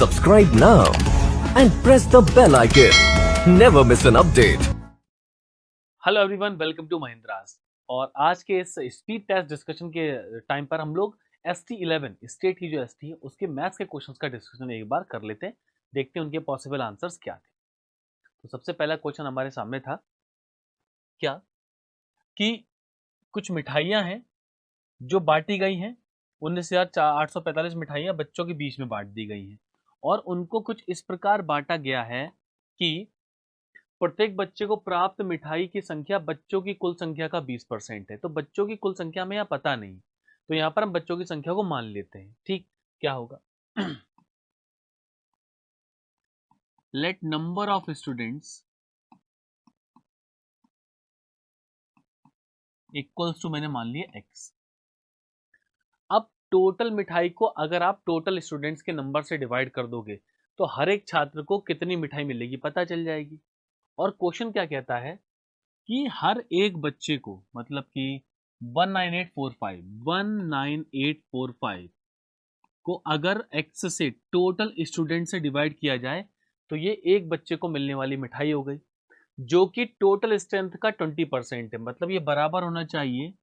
Subscribe now and press the bell icon. Never miss an update. Hello everyone, welcome to Mahindras. और आज के इस speed test discussion के time पर हम लोग ST11 स्टेट की जो ST है उसके मैथ्स के क्वेश्चंस का डिस्कशन एक बार कर लेते हैं, देखते हैं उनके पॉसिबल आंसर्स क्या थे। तो सबसे पहला क्वेश्चन हमारे सामने था क्या कि कुछ मिठाइयाँ हैं जो बांटी गई हैं, 19,845 मिठाइयाँ बच्चों के बीच में बांट दी गई हैं और उनको कुछ इस प्रकार बांटा गया है कि प्रत्येक बच्चे को प्राप्त मिठाई की संख्या बच्चों की कुल संख्या का 20% है। तो बच्चों की कुल संख्या में यहाँ पता नहीं, तो यहाँ पर हम बच्चों की संख्या को मान लेते हैं। ठीक, क्या होगा? Let number of students equals to, मैंने मान लिया x। अब टोटल मिठाई को अगर आप टोटल स्टूडेंट्स के नंबर से डिवाइड कर दोगे तो हर एक छात्र को कितनी मिठाई मिलेगी पता चल जाएगी। और क्वेश्चन क्या कहता है कि हर एक बच्चे को, मतलब कि 19845 को अगर x से टोटल स्टूडेंट से डिवाइड किया जाए तो ये एक बच्चे को मिलने वाली मिठाई हो गई, जो कि टोटल स्ट्रेंथ का 20% है। मतलब ये बराबर होना चाहिए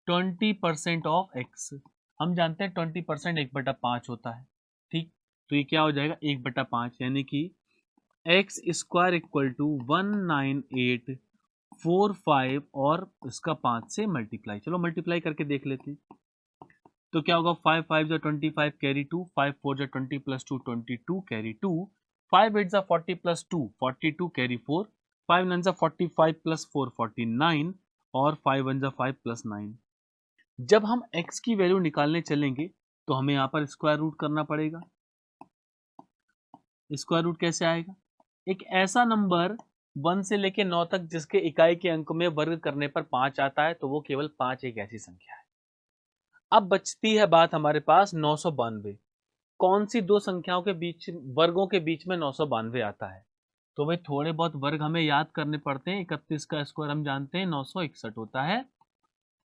20% ऑफ x। हम जानते हैं 20% 1/5 होता है। ठीक, तो ये क्या हो जाएगा 1/5, यानी कि एक्स स्क्वायर इक्वल टू 19845 और इसका 5 से मल्टीप्लाई। चलो मल्टीप्लाई करके देख लेते हैं तो क्या होगा। 5 5 जा 25 कैरी 2, 5 4 जा 20 प्लस 2 22 कैरी 2, 5 8 जा 40 प्लस 2 42 कैरी 4, 5 9 जा 45 प्लस 4 49 और 5 1 जा 5 प्लस 9। जब हम x की वैल्यू निकालने चलेंगे तो हमें यहाँ पर स्क्वायर रूट करना पड़ेगा। स्क्वायर रूट कैसे आएगा? एक ऐसा नंबर 1 से लेके 9 तक जिसके इकाई के अंक में वर्ग करने पर 5 आता है, तो वो केवल 5 एक ऐसी संख्या है। अब बचती है बात हमारे पास 992। कौन सी दो संख्याओं के बीच, वर्गों के बीच में 992 आता है? तो भाई थोड़े बहुत वर्ग हमें याद करने पड़ते हैं। 31 का स्क्वायर हम जानते हैं 961 होता है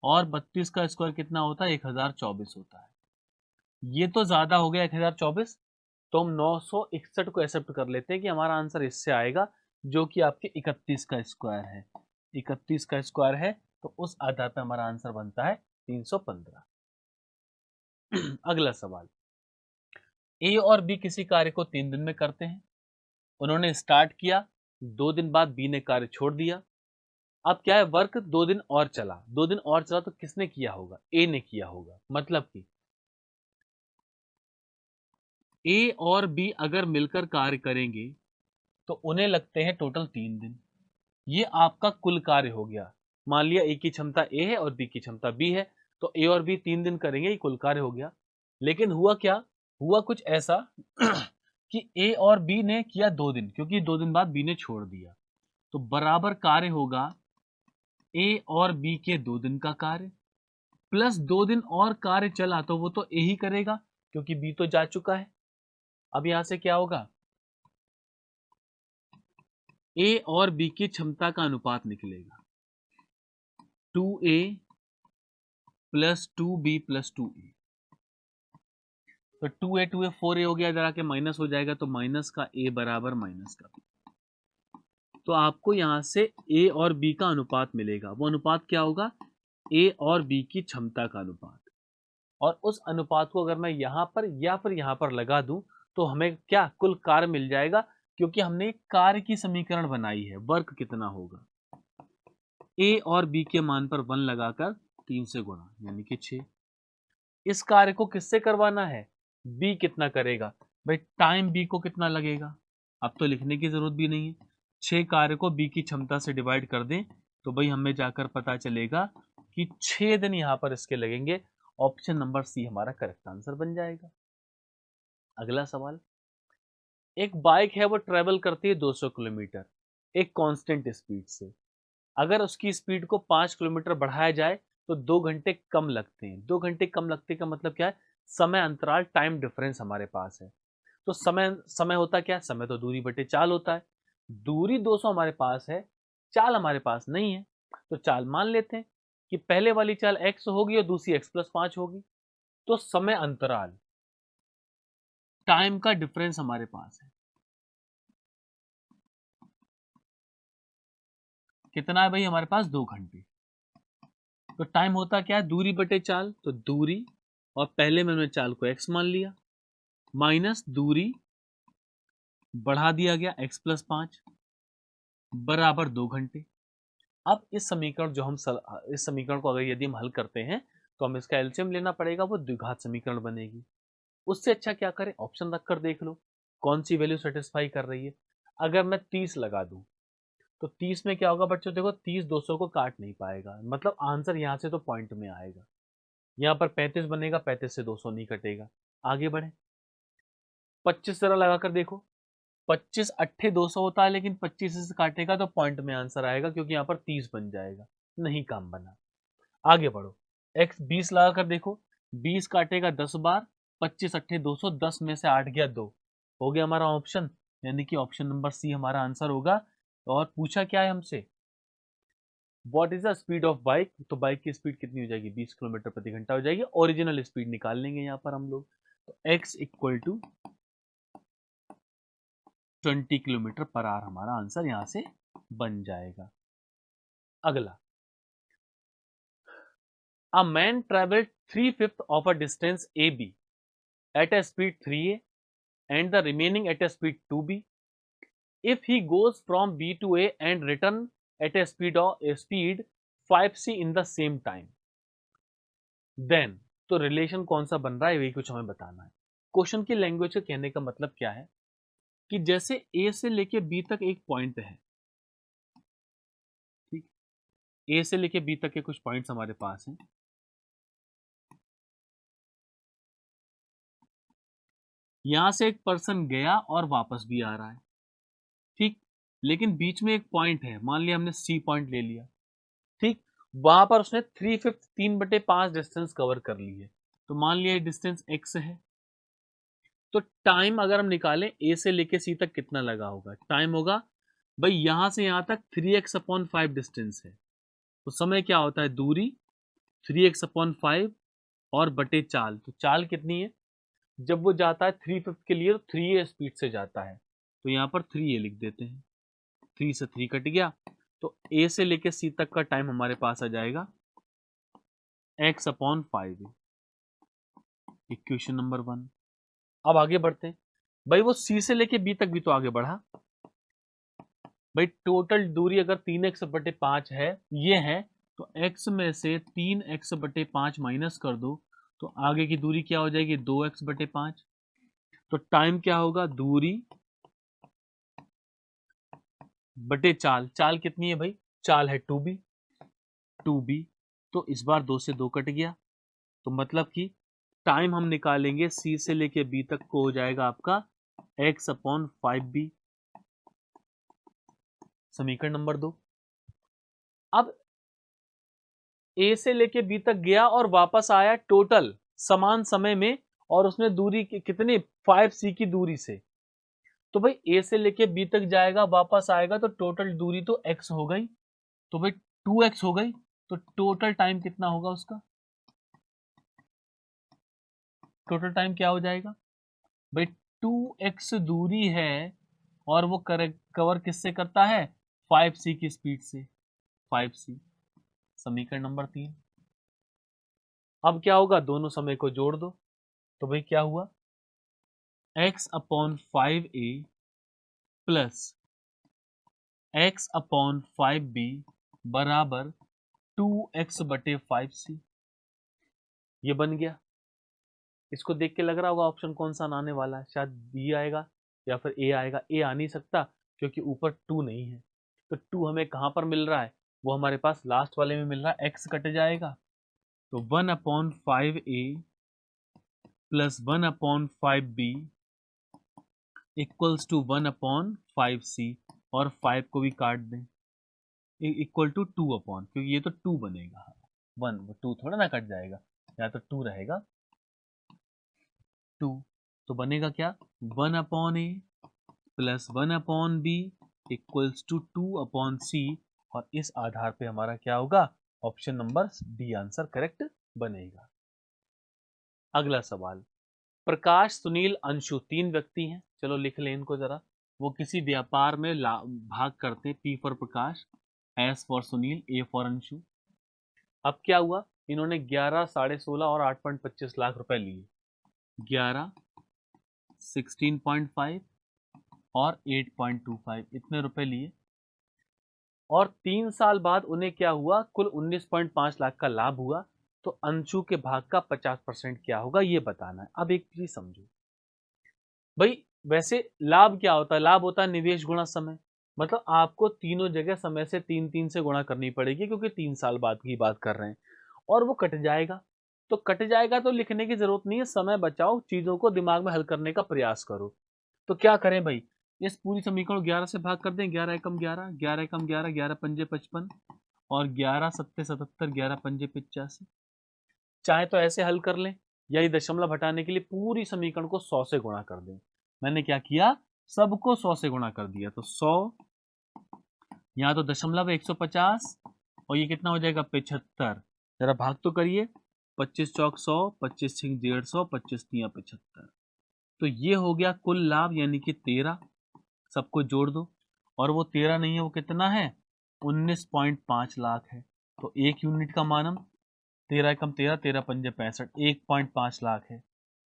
और 32 का स्क्वायर कितना होता है 1024 होता है। ये तो ज्यादा हो गया 1024, तो हम 961 को एक्सेप्ट कर लेते हैं कि हमारा आंसर इससे आएगा, जो कि आपके 31 का स्क्वायर है। 31 का स्क्वायर है तो उस आधार पर हमारा आंसर बनता है 315। अगला सवाल, ए और बी किसी कार्य को 3 दिन में करते हैं। उन्होंने स्टार्ट किया, 2 दिन बाद बी ने कार्य छोड़ दिया। अब क्या है, वर्क 2 दिन और चला। 2 दिन और चला तो किसने किया होगा? ए ने किया होगा। मतलब कि ए और बी अगर मिलकर कार्य करेंगे तो उन्हें लगते हैं टोटल 3 दिन। ये आपका कुल कार्य हो गया। मान लिया ए की क्षमता ए है और बी की क्षमता बी है, तो ए और बी 3 दिन करेंगे, ये कुल कार्य हो गया। लेकिन हुआ क्या? हुआ कुछ ऐसा कि ए और बी ने किया 2 दिन, क्योंकि 2 दिन बाद बी ने छोड़ दिया, तो बराबर कार्य होगा ए और बी के 2 दिन का कार्य प्लस 2 दिन और कार्य चला तो वो तो ए ही करेगा क्योंकि बी तो जा चुका है। अब यहां से क्या होगा, ए और बी की क्षमता का अनुपात निकलेगा 2a plus 2b plus 2a। तो 2a 4a हो गया, इधर आके माइनस हो जाएगा तो माइनस का a बराबर माइनस का b। तो आपको यहां से a और b का अनुपात मिलेगा। वो अनुपात क्या होगा? a और b की क्षमता का अनुपात। और उस अनुपात को अगर मैं यहां पर या फिर यहां पर लगा दूं तो हमें क्या कुल कार्य मिल जाएगा, क्योंकि हमने कार्य की समीकरण बनाई है। वर्क कितना होगा? a और b के मान पर 1 लगाकर 3 से गुणा, यानी कि 6। इस कार्य को किससे करवाना है? b कितना करेगा भाई? टाइम b को कितना लगेगा? अब तो लिखने की जरूरत भी नहीं है। 6 कार्य को b की क्षमता से डिवाइड कर दें तो भाई हमें जाकर पता चलेगा कि 6 दिन यहां पर इसके लगेंगे। ऑप्शन नंबर सी हमारा करेक्ट आंसर बन जाएगा। अगला सवाल, एक बाइक है वो ट्रेवल करती है 200 किलोमीटर एक कांस्टेंट स्पीड से। अगर उसकी स्पीड को 5 किलोमीटर बढ़ाया जाए तो 2 घंटे कम लगते हैं। 2 घंटे कम लगते का मतलब क्या है? समय अंतराल, टाइम डिफरेंस हमारे पास है। तो समय समय होता क्या है? समय तो दूरी बटे चाल होता है। दूरी 200 हमारे पास है, चाल हमारे पास नहीं है, तो चाल मान लेते हैं कि पहले वाली चाल x होगी और दूसरी x+5 होगी। तो समय अंतराल टाइम का डिफरेंस हमारे पास है, कितना है भाई हमारे पास 2 घंटे। तो टाइम होता क्या है, दूरी बटे चाल, तो दूरी और पहले मैंने चाल को x मान लिया, माइनस दूरी बढ़ा दिया गया x प्लस 5 बराबर 2 घंटे। अब इस समीकरण जो हम इस समीकरण को अगर यदि हम हल करते हैं तो हम इसका एलसीएम लेना पड़ेगा, वो द्विघात समीकरण बनेगी। उससे अच्छा क्या करें, ऑप्शन रख कर देख लो कौन सी वैल्यू सेटिस्फाई कर रही है। अगर मैं 30 लगा दूं तो 30 में क्या होगा बच्चों, देखो 30 200 को काट नहीं पाएगा, मतलब आंसर यहां से तो पॉइंट में आएगा। यहाँ पर 35 बनेगा, 35 से 200 नहीं कटेगा। आगे बढ़े, 25 जरा लगाकर देखो, 25 अट्ठे 200 होता है, लेकिन 25 से काटेगा तो पॉइंट में आंसर आएगा, क्योंकि यहाँ पर 30 बन जाएगा, नहीं काम बना। आगे बढ़ो, x 20 लगाकर देखो, 20 काटेगा 10 बार, 25 अट्ठे 200, 10 में से 8 गया 2, हो गया हमारा ऑप्शन, यानी कि ऑप्शन नंबर सी हमारा आंसर होगा। और पूछा क्या है हमसे, what is the speed of bike, तो बाइक की स्पीड कितनी हो जाएगी, 20 किलोमीटर प्रति घंटा हो जाएगी। ओरिजिनल स्पीड निकाल लेंगे यहाँ पर हम लोग, तो x equal to 20 kilometre per hour हमारा आंसर यहां से बन जाएगा। अगला, a man travelled 3/5 of a distance AB at a speed 3a and the remaining at a speed 2b. If he goes from B to A and return at a speed 5c in the same time, then तो relation कौन सा बन रहा है, वही कुछ हमें बताना है। क्वेश्चन की लैंग्वेज के कहने का मतलब क्या है कि जैसे A से लेके B तक एक पॉइंट है, ठीक, A से लेके B तक के कुछ पॉइंट्स हमारे पास हैं। यहां से एक पर्सन गया और वापस भी आ रहा है, ठीक, लेकिन बीच में एक पॉइंट है, मान लिया हमने सी पॉइंट ले लिया, ठीक, वहां पर उसने 3/5 3/5 डिस्टेंस कवर कर ली है, तो मान लिया डिस्टेंस x है। तो टाइम अगर हम निकालें ए से लेके सी तक कितना लगा होगा, टाइम होगा भाई यहां से यहां तक 3x/5 डिस्टेंस है, तो समय क्या होता है, दूरी 3x/5 और बटे चाल, तो चाल कितनी है, जब वो जाता है 3/5 के लिए तो 3a स्पीड से जाता है, तो यहाँ पर 3a लिख देते हैं, 3 से 3 कट गया, तो a से लेके c तक का टाइम हमारे पास आ जाएगा x/5, इक्वेशन नंबर 1। अब आगे बढ़ते हैं, भाई वो c से लेके b तक भी तो आगे बढ़ा, भाई टोटल दूरी अगर 3x/5 है, ये है, तो x में से 3x/5 माइनस कर दो, तो आगे की दूरी क्या हो जाएगी, 2x/5। तो टाइम क्या होगा, दूरी बटे चाल, चाल कितनी है भाई, चाल है 2b, तो इस बार 2 से 2 कट गया, तो मतलब कि टाइम हम निकालेंगे c से लेके b तक को हो जाएगा आपका x/5b, समीकरण नंबर 2। अब a से लेके b तक गया और वापस आया टोटल समान समय में, और उसने दूरी कितनी 5c की दूरी से, तो भाई a से लेके b तक जाएगा वापस आएगा, तो टोटल दूरी तो x हो गई, तो भाई 2x हो गई, तो टोटल टाइम कितना होगा उसका, टोटल टाइम क्या हो जाएगा भाई, 2x दूरी है और वो कवर किससे करता है, 5c की स्पीड से, 5c, समीकरण नंबर 3। अब क्या होगा, दोनों समय को जोड़ दो, तो भाई क्या हुआ, x/5a प्लस x/5b बराबर 2x/5c, ये बन गया। इसको देख के लग रहा होगा ऑप्शन कौन सा आने वाला है, शायद बी आएगा या फिर ए आएगा, ए आ नहीं सकता क्योंकि ऊपर 2 नहीं है, तो 2 हमें कहां पर मिल रहा है, वो हमारे पास लास्ट वाले में मिल रहा है, x कट जाएगा, तो 1/5a plus 1/5b equals to 1/5c, और 5 को भी काट दें, इक्वल टू 2 क्योंकि ये तो 2 बनेगा, 2 थोड़ा ना कट जाएगा, या तो 2 रहेगा, 2, तो बनेगा क्या, 1/a plus 1/b equals to 2/c, और इस आधार पे हमारा क्या होगा, option number D answer correct बनेगा। अगला सवाल, प्रकाश, सुनील, अंशु 3 व्यक्ति हैं। चलो लिख लें इनको जरा। वो किसी व्यापार में भाग करते हैं। P for Prakash, S for Sunil, A for Anshu. अब क्या हुआ, इन्होंने 11, 16.5 और 8.25 लाख रुपए लिए। 11, 16.5 और 8.25 इतने रुपए लिए। और 3 साल बाद उन्हें क्या हुआ, कुल 19.5 लाख का लाभ हुआ। तो अंशु के भाग का 50% क्या होगा, ये बताना है। अब एक चीज समझो भाई, वैसे लाभ क्या होता है, लाभ होता है निवेश गुणा समय। मतलब आपको तीनों जगह समय से 3 से गुणा करनी पड़ेगी, क्योंकि 3 साल बाद की बात कर रहे हैं। और वो कट जाएगा, तो कट जाएगा तो लिखने की जरूरत नहीं है, समय बचाओ, चीजों को दिमाग में हल करने का प्रयास करो। तो क्या करें भाई, इस पूरी समीकरण को 11 से भाग कर दें। 11 एकम 11, 11 एकम 11, 11 पंजे 55 और 11 सत्ते 77, 11 पंजे 85। चाहे तो ऐसे हल कर लें, या ये दशमलव हटाने के लिए पूरी समीकरण को 100 से गुणा कर दें। मैंने क्या किया, सबको 100 से गुणा कर दिया। तो 100, यहाँ तो दशमलव 150 और ये कितना हो जाएगा 75। जरा भाग तो करिए, 25 चौक 100, 25 छिंग 150, 25 तिया 75। तो ये हो गया कुल लाभ, यानी कि 13। सबको जोड़ दो, और वो 13 नहीं है, वो कितना है, 19.5 लाख है। तो 1 यूनिट का मानम 13 एकम 13, 13 पंजे 65, 1.5 लाख है।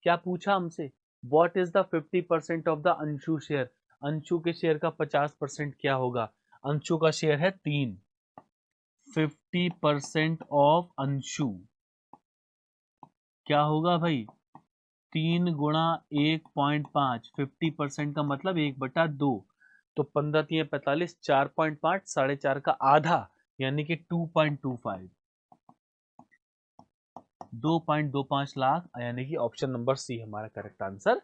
क्या पूछा हमसे, what is the 50% of the Anshu share. Anshu के शेयर का 50% क्या होगा, अंशु का शेयर है 3। 50% ऑफ अंशु क्या होगा भाई, 3 गुणा 1.5। 50% का मतलब 1/2। तो 15 तिया 45, 4.5, 4.5 का आधा, यानी कि 2.25, 2.25 लाख, यानी कि ऑप्शन नंबर सी हमारा करेक्ट आंसर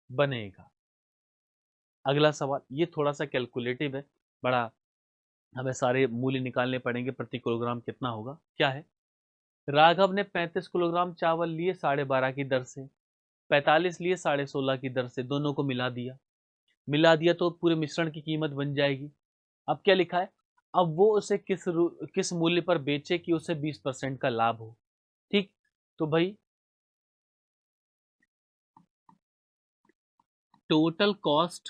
बनेगा। अगला सवाल, ये थोड़ा सा कैलकुलेटिव है, बड़ा हमें सारे मूल्य निकालने पड़ेंगे। प्रति किलोग्राम कितना होगा, क्या है। राघव ने 35 किलोग्राम चावल लिए 12.5 की दर से, 45 लिए 16.5 की दर से, दोनों को मिला दिया तो पूरे मिश्रण की कीमत बन जाएगी। अब क्या लिखा है, अब वो उसे किस मूल्य पर बेचे कि उसे 20% का लाभ हो। ठीक, तो भाई टोटल कॉस्ट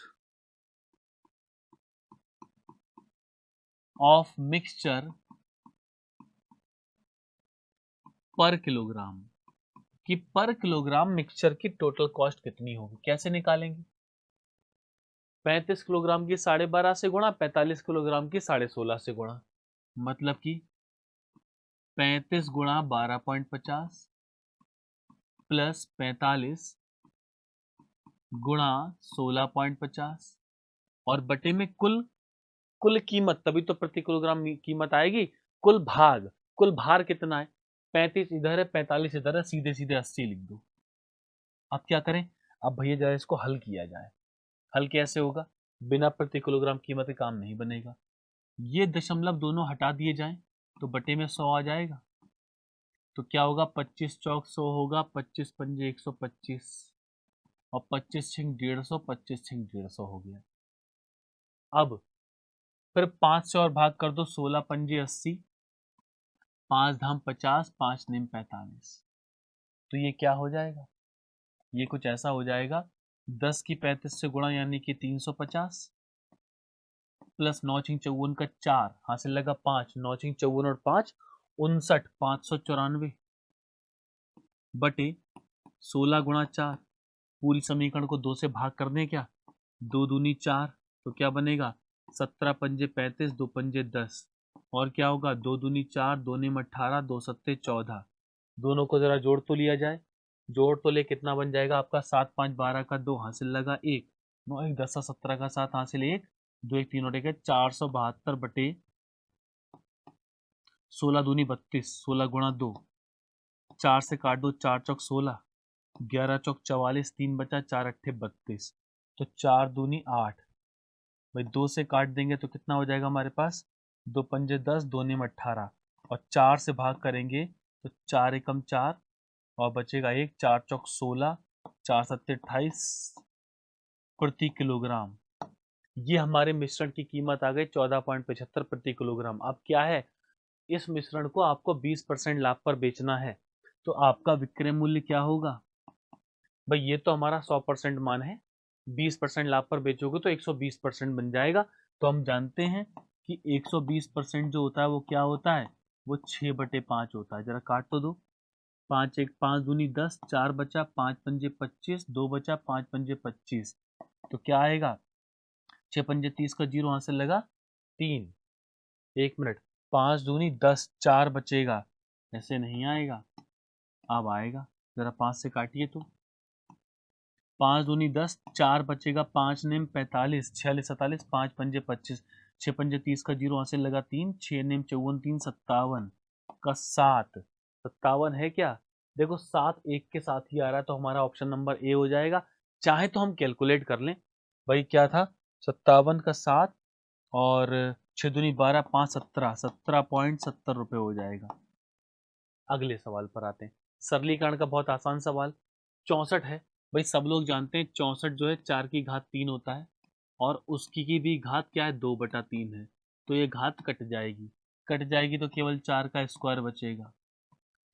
ऑफ मिक्सचर पर किलोग्राम, कि पर किलोग्राम मिक्सचर की टोटल कॉस्ट कितनी होगी, कैसे निकालेंगे। 35 किलोग्राम की 12.5 से गुणा, 45 किलोग्राम की 16.5 से गुणा, मतलब कि 35 गुणा 12.50 प्लस 45 गुणा 16.50 और बटे में कुल कुल कीमत, तभी तो प्रति किलोग्राम कीमत आएगी। कुल भार कितना है, 35 इधर है 45 इधर है, सीधे सीधे 80 लिख दो। अब क्या करें, अब भैया जरा इसको हल किया जाए। हल कैसे होगा, बिना प्रति किलोग्राम कीमत के काम नहीं बनेगा। ये दशमलव दोनों हटा दिए जाएं तो बटे में 100 आ जाएगा। तो क्या होगा, 25 चौक 100 होगा, 25 पंजे 125 और 25 छिंग 150, 25 छिंग 150 हो गया। अब फिर 5 से और भाग कर दो, 16 पंजे 80, 5 धाम 50, 5 निम 45। तो ये क्या हो जाएगा, ये कुछ ऐसा हो जाएगा, 10 की 35 से गुणा, यानी कि 350 प्लस 9 छिंग 54 का 4, हासिल लगा 5, 9 छिंग 54 और 5 59, 594 बटे 16 गुणा 4। पूरी समीकरण को 2 से भाग कर दें क्या, 2 दूनी 4, तो क्या बनेगा, 17 पंजे 35, 2 पंजे 10 और क्या होगा, 2 दूनी 4, 2 निम 18, 2 सत्ते 14। दोनों को जरा जोड़ तो लिया जाए, जोड़ तो ले कितना बन जाएगा आपका, 7 5 12 का 2, हासिल लगा 1, 9 1 10 17 का 7, हासिल 1, 2 1 3 और 1 472 बटे 16 दूनी 32, 16 गुणा 2, 4 से काट दो, 4 चौक 16, 11 चौक 44, 3 बचा, 4 अट्ठे 32, तो 4 दूनी 8। भाई 2 से काट देंगे तो कितना हो जाएगा हमारे पास, 2 पंजे 10, 2 निम 18 और 4 से भाग करेंगे तो 4 एकम 4 और बचेगा 1, 4 चौक 16, 4 सत्ते 28 प्रति किलोग्राम। ये हमारे मिश्रण की कीमत आ गई 14.75 प्रति किलोग्राम। अब क्या है, इस मिश्रण को आपको 20% लाभ पर बेचना है, तो आपका विक्रय मूल्य क्या होगा, भाई ये तो हमारा 100% मान है, 20% लाभ पर बेचोगे तो 120% बन जाएगा। तो हम जानते हैं कि 120% जो होता है वो क्या होता है, वो 6/5 होता है। जरा काट तो दो, 5 दूनी 10, 4 बचा, 5 पंजे 25, 2 बचा, 5 पंजे 25। तो क्या आएगा, 6 पंजे 30 का 0 वहां से लगा 3। 1 मिनट, 5 दूनी 10, 4 बचेगा, ऐसे नहीं आएगा, अब आएगा। जरा 5 से काटिए तो, 5 दूनी 10, 4 बचेगा, 5 नेम 45, 46 47, 5 पंजे 25, 6 पंजे 30 का 0 वहां से लगा 3, 6 नेम 54, 3 57 का 7, 57 है क्या? देखो 7 एक के साथ ही आ रहा है, तो हमारा ऑप्शन नंबर ए हो जाएगा। चाहे तो हम कैलकुलेट कर लें, भाई क्या था, 57 का 7 और 6 दूनी 12, 5 17, 17.70 रुपये हो जाएगा। अगले सवाल पर आते हैं, सरलीकरण का बहुत आसान सवाल, 64 है। भाई सब लोग जानते हैं 64 जो है 4 की घात 3 होता है, और उसकी की भी घात क्या है, 2/3 है। तो ये घात कट जाएगी, कट जाएगी तो केवल 4 का स्क्वायर बचेगा।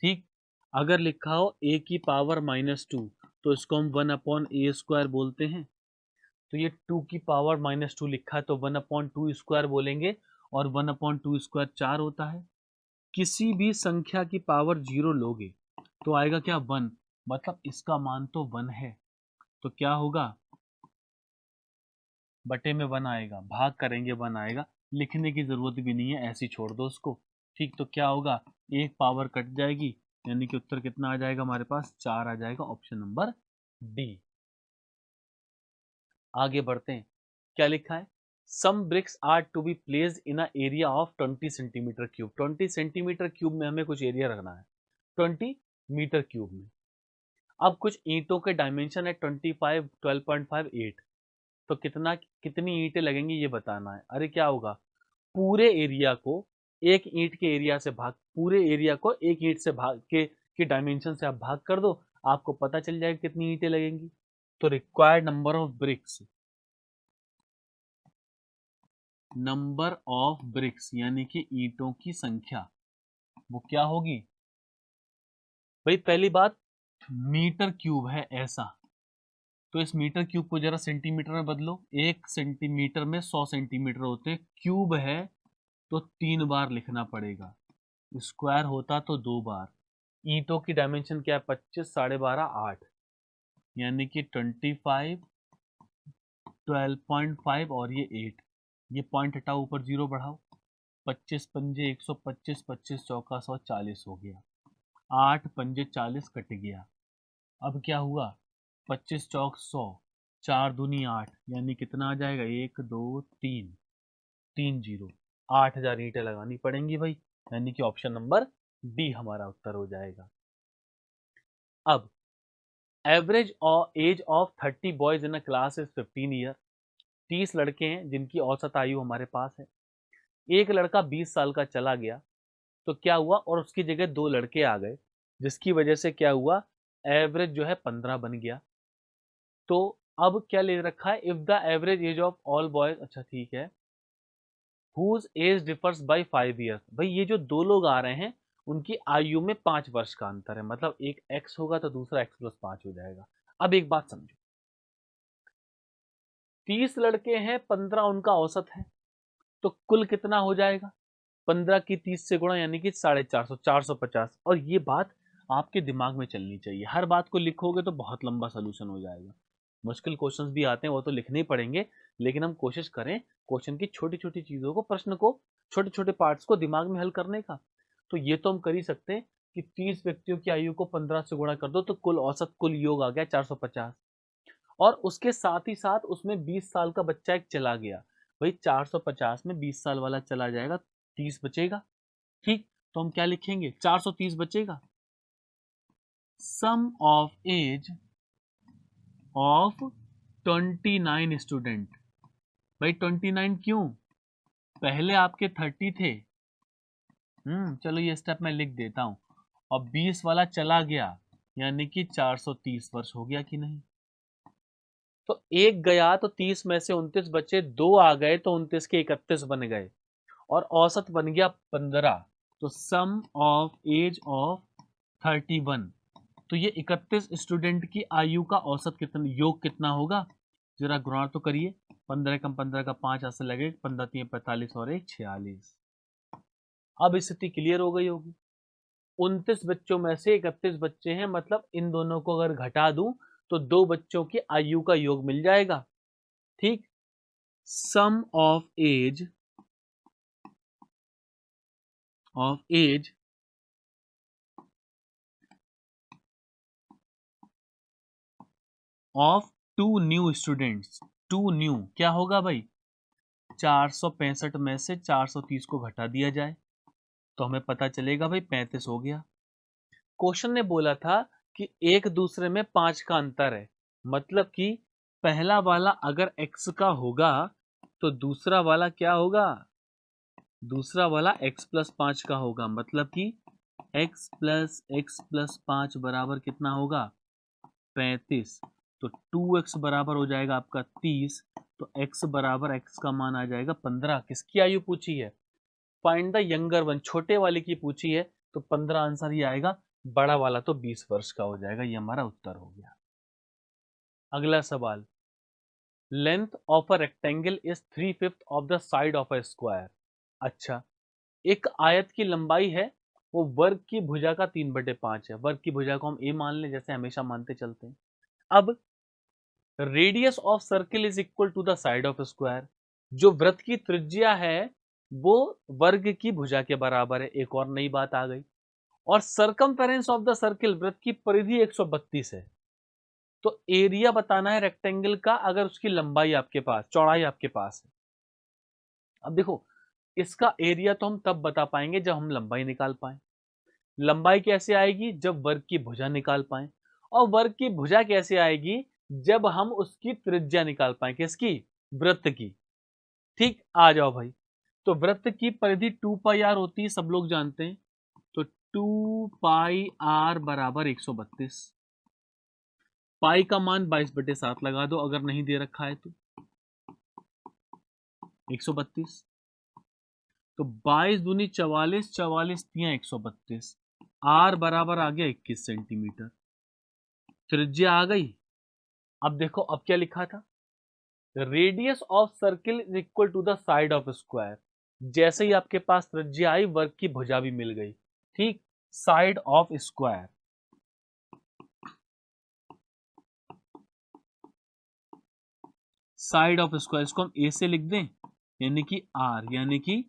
ठीक, अगर लिखा हो a की पावर -2 तो इसको हम 1/a² बोलते हैं। तो ये 2 की पावर -2 लिखा है तो 1/2² बोलेंगे, और 1/2² 4 होता है। किसी भी संख्या की पावर 0 लोगे तो आएगा क्या, 1, मतलब इसका मान तो 1 है। तो क्या होगा, बटे में 1 आएगा, भाग करेंगे 1 आएगा, लिखने की जरूरत भी नहीं है, ऐसे ही छोड़ दो उसको। ठीक, तो क्या होगा, एक पावर कट जाएगी, यानी कि उत्तर कितना आ जाएगा हमारे पास, 4 आ जाएगा, ऑप्शन नंबर डी। आगे बढ़ते हैं, क्या लिखा है, some bricks are to be placed in a area of 20 centimetre cube. 20 centimetre cube में हमें कुछ एरिया रखना है, 20 मीटर क्यूब में। अब कुछ ईंटों के डायमेंशन है 25, 12.5, 8। तो कितनी ईंटें लगेंगी ये बताना है। अरे क्या होगा, पूरे एरिया को एक ईंट के एरिया से भाग, पूरे एरिया को एक ईंट से भाग के डायमेंशन से आप भाग कर दो, आपको पता चल जाएगा कितनी ईंटें लगेंगी। तो required number of BRICS, number of BRICS यानी कि ईंटों की संख्या, वो क्या होगी भाई, पहली बात मीटर क्यूब है ऐसा, तो इस मीटर क्यूब को जरा सेंटीमीटर में बदलो। 1 सेंटीमीटर में 100 सेंटीमीटर होते हैं, क्यूब है तो 3 बार लिखना पड़ेगा, स्क्वायर होता तो 2 बार। ईंटों की डायमेंशन क्या है, 25, 12.5, 8, यानी कि 25, 12.5 और ये 8। ये पॉइंट हटाओ, ऊपर 0 बढ़ाओ, 25 पंजे 125, 25 चौका 140 हो गया, 8 पंजे 40 कट गया। अब क्या हुआ, 25 चौक 100, 4 दूनी 8, यानी कितना आ जाएगा, 1 2 3, 3 0, 8000 ईंटें लगानी पड़ेंगी भाई, यानी कि ऑप्शन नंबर डी हमारा उत्तर हो जाएगा। अब average age of 30 boys in a class is 15 year. 30 लड़के हैं जिनकी औसत आयु हमारे पास है। एक लड़का 20 साल का चला गया, तो क्या हुआ, और उसकी जगह 2 लड़के आ गए, जिसकी वजह से क्या हुआ, एवरेज जो है 15 बन गया। तो अब क्या ले रखा है, if the average age of all boys, अच्छा ठीक है, whose age differs by 5 years. भाई ये जो 2 लोग आ रहे हैं उनकी आयु में 5 वर्ष का अंतर है, मतलब एक x होगा तो दूसरा x+5 हो जाएगा। अब एक बात समझो, 30 लड़के हैं, 15 उनका औसत है, तो कुल कितना हो जाएगा, 15 की 30 से गुणा, यानी कि 450, 450। और ये बात आपके दिमाग में चलनी चाहिए, हर बात को लिखोगे तो बहुत लंबा सोल्यूशन हो जाएगा। मुश्किल क्वेश्चंस भी आते हैं, वो तो लिखने ही पड़ेंगे, लेकिन हम कोशिश करें क्वेश्चन की छोटी छोटी चीजों को, प्रश्न को, छोटे छोटे पार्ट्स को दिमाग में हल करने का। तो ये तो हम कर ही सकते हैं कि 30 व्यक्तियों की आयु को 15 से गुणा कर दो तो कुल औसत, कुल योग आ गया 450, और उसके साथ ही साथ उसमें 20 साल का बच्चा एक चला गया। भाई 450 में 20 साल वाला चला जाएगा, 30 बचेगा। ठीक, तो हम क्या लिखेंगे, 430 बचेगा। सम ऑफ एज ऑफ 29 स्टूडेंट। भाई 29 क्यों, पहले आपके 30 थे, चलो ये स्टेप मैं लिख देता हूं, और 20 वाला चला गया, यानी कि 430 वर्ष हो गया कि नहीं। तो एक गया तो 30 में से 29 बचे, 2 आ गए तो 29 के 31 बन गए, और औसत बन गया 15। तो सम ऑफ एज ऑफ 31 तो ये 31 स्टूडेंट की आयु का औसत कितना, योग कितना होगा, जरा गुणा तो करिए। 15 कम 15 का 5 ऐसे लगे, 15 3 45 और 1 46। अब स्थिति क्लियर हो गई होगी। 29 बच्चों में से 31 बच्चे हैं, मतलब इन दोनों को अगर घटा दूं तो 2 बच्चों की आयु का योग मिल जाएगा। ठीक, sum of ages of 2 new students. 2 new क्या होगा भाई, 465 में से 430 को घटा दिया जाए तो हमें पता चलेगा भाई 35 हो गया। क्वेश्चन ने बोला था कि एक दूसरे में 5 का अंतर है, मतलब कि पहला वाला अगर x का होगा तो दूसरा वाला क्या होगा, दूसरा वाला x प्लस 5 का होगा, मतलब कि x प्लस 5 बराबर कितना होगा 35। तो 2x बराबर हो जाएगा आपका 30। तो x बराबर x का मान आ जाएगा 15। किसकी आयु पूछी है, फाइंड द यंगर वन, छोटे वाले की पूछी है, तो 15 आंसर ही आएगा। बड़ा वाला तो 20 वर्ष का हो जाएगा। ये हमारा उत्तर हो गया। अगला सवाल, length of a rectangle is 3/5 of the side of a square. अच्छा, एक आयत की लंबाई है वो वर्ग की भुजा का 3/5 है। वर्ग की भुजा को हम a मान लें, जैसे हमेशा मानते चलते हैं। अब radius of circle is equal to the side of square, जो वृत्त की त्रिज्या है वो वर्ग की भुजा के बराबर है। एक और नई बात आ गई। और सरकमफेरेंस ऑफ द सर्किल, वृत्त की परिधि 132 है। तो एरिया बताना है रेक्टेंगल का अगर उसकी लंबाई आपके पास, चौड़ाई आपके पास है। अब देखो, इसका एरिया तो हम तब बता पाएंगे जब हम लंबाई निकाल पाए। लंबाई कैसे आएगी, जब वर्ग की भुजा निकाल पाए। और वर्ग की भुजा कैसे आएगी, जब हम उसकी त्रिज्या निकाल पाए। किसकी, वृत्त की। ठीक, आ जाओ भाई। तो वृत्त की परिधि 2πr होती है, सब लोग जानते हैं। तो 2πr बराबर 132। पाई का मान 22/7 लगा दो, अगर नहीं दे रखा है तो 132। तो 22 दूनी 44, 44 तिया 132। आर बराबर आ गया 21 सेंटीमीटर। त्रिज्या आ गई। अब देखो, अब क्या लिखा था, radius of circle is equal to the side of square. जैसे ही आपके पास त्रिज्या आई, वर्ग की भुजा भी मिल गई। ठीक, side of square, side of square, इसको हम ए से लिख दें, यानी कि आर, यानी कि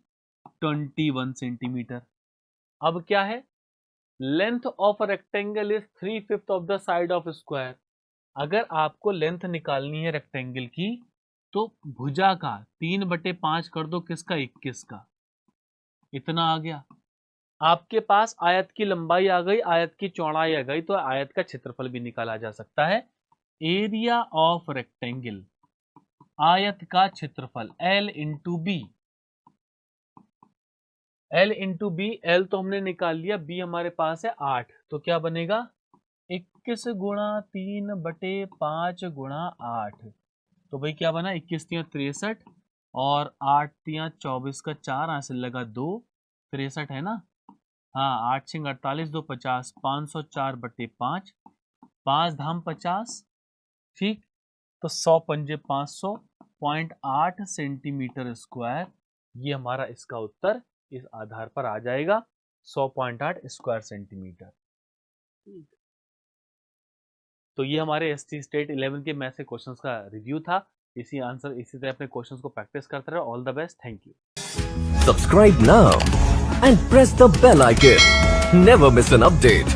21 सेंटीमीटर। अब क्या है, length of a rectangle is 3/5 of the side of square. अगर आपको लेंथ निकालनी है रेक्टेंगल की, तो भुजा का 3/5 कर दो, किसका, 21 का। इतना आ गया। आपके पास आयत की लंबाई आ गई, आयत की चौड़ाई आ गई, तो आयत का क्षेत्रफल भी निकाला जा सकता है। एरिया ऑफ रेक्टेंगल, आयत का क्षेत्रफल, L into B. L into B, L तो हमने निकाल लिया, B हमारे पास है 8। तो क्या बनेगा, 21 गुणा 3/5 गुणा 8। तो भाई क्या बना, 21 तिया 63 और 8 तिया 24 का 4 ऐसे लगा 2, 63 है ना। हाँ, 8 6 48, 2 50, 504/5, 5 धाम 50। ठीक, तो 100 पंजे 500, 0.8 सेंटीमीटर स्क्वायर। ये हमारा इसका उत्तर इस आधार पर आ जाएगा, 100.8 स्क्वायर सेंटीमीटर। तो ये हमारे एसटी स्टेट 11 के मैथ से क्वेश्चंस का रिव्यू था। इसी तरह अपने क्वेश्चंस को प्रैक्टिस करते रहो। All the best, thank you. Subscribe now and press the bell icon. Never miss an update.